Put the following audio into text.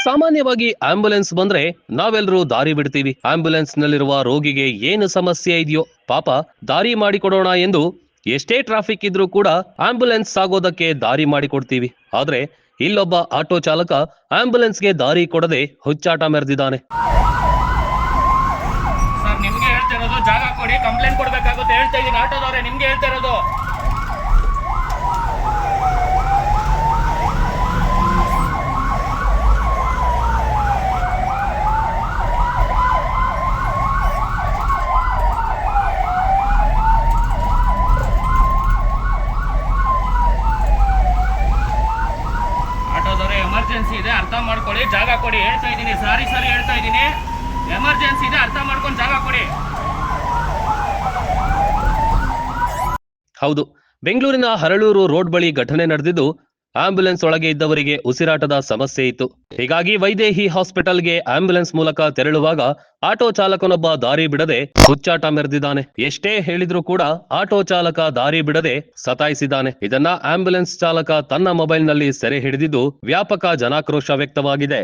ಸಾಮಾನ್ಯವಾಗಿ ಆಂಬ್ಯುಲೆನ್ಸ್ ಬಂದ್ರೆ ನಾವೆಲ್ಲರೂ ದಾರಿ ಬಿಡ್ತೀವಿ. ಆಂಬ್ಯುಲೆನ್ಸ್ ನಲ್ಲಿರುವ ರೋಗಿಗೆ ಏನು ಸಮಸ್ಯೆ ಇದೆಯೋ ಪಾಪ ದಾರಿ ಮಾಡಿಕೊಡೋಣ ಎಂದು ಎಷ್ಟೇ ಟ್ರಾಫಿಕ್ ಇದ್ರೂ ಕೂಡ ಆಂಬ್ಯುಲೆನ್ಸ್ ಸಾಗೋದಕ್ಕೆ ದಾರಿ ಮಾಡಿಕೊಡ್ತೀವಿ. ಆದ್ರೆ ಇಲ್ಲೊಬ್ಬ ಆಟೋ ಚಾಲಕ ಆಂಬ್ಯುಲೆನ್ಸ್ಗೆ ದಾರಿ ಕೊಡದೆ ಹುಚ್ಚಾಟ ಮೆರೆದಿದ್ದಾನೆ. ಸರ್ ನಿಮ್ಗೆ ಹೇಳ್ತಾ ಇರೋದು, ಜಾಗ ಕೊಡಿ, ಕಂಪ್ಲೇಂಟ್ ಕೊಡ್ಬೇಕಾಗುತ್ತೆ ಹೇಳ್ತಾ ಇದೀನಿ. ಆಟೋದವ್ರೆ ನಿಮ್ಗೆ ಹೇಳ್ತಾ ಇರೋದು. ಎಮರ್ಜೆನ್ಸಿ ಇದೆ, ಅರ್ಥ ಮಾಡ್ಕೊಳ್ಳಿ, ಜಾಗ ಕೊಡಿ ಹೇಳ್ತಾ ಇದ್ದೀನಿ. ಸಾರಿ ಹೇಳ್ತಾ ಇದ್ದೀನಿ, ಎಮರ್ಜೆನ್ಸಿ ಇದೆ, ಅರ್ಥ ಮಾಡ್ಕೊಂಡು ಜಾಗ ಕೊಡಿ. ಹೌದು, ಬೆಂಗಳೂರಿನ ಹರಳೂರು ರೋಡ್ ಬಳಿ ಘಟನೆ ನಡೆದಿದ್ದು ಆಂಬ್ಯುಲೆನ್ಸ್ ಒಳಗೆ ಇದ್ದವರಿಗೆ ಉಸಿರಾಟದ ಸಮಸ್ಯೆ ಇತ್ತು. ಹೀಗಾಗಿ ವೈದೇಹಿ ಹಾಸ್ಪಿಟಲ್ಗೆ ಆಂಬ್ಯುಲೆನ್ಸ್ ಮೂಲಕ ತೆರಳುವಾಗ ಆಟೋ ಚಾಲಕನೊಬ್ಬ ದಾರಿ ಬಿಡದೆ ಹುಚ್ಚಾಟ ಮೆರೆದಿದ್ದಾನೆ. ಎಷ್ಟೇ ಹೇಳಿದ್ರೂ ಕೂಡ ಆಟೋ ಚಾಲಕ ದಾರಿ ಬಿಡದೆ ಸತಾಯಿಸಿದ್ದಾನೆ. ಇದನ್ನ ಆಂಬ್ಯುಲೆನ್ಸ್ ಚಾಲಕ ತನ್ನ ಮೊಬೈಲ್ನಲ್ಲಿ ಸೆರೆ ಹಿಡಿದಿದ್ದು ವ್ಯಾಪಕ ಜನಾಕ್ರೋಶ ವ್ಯಕ್ತವಾಗಿದೆ.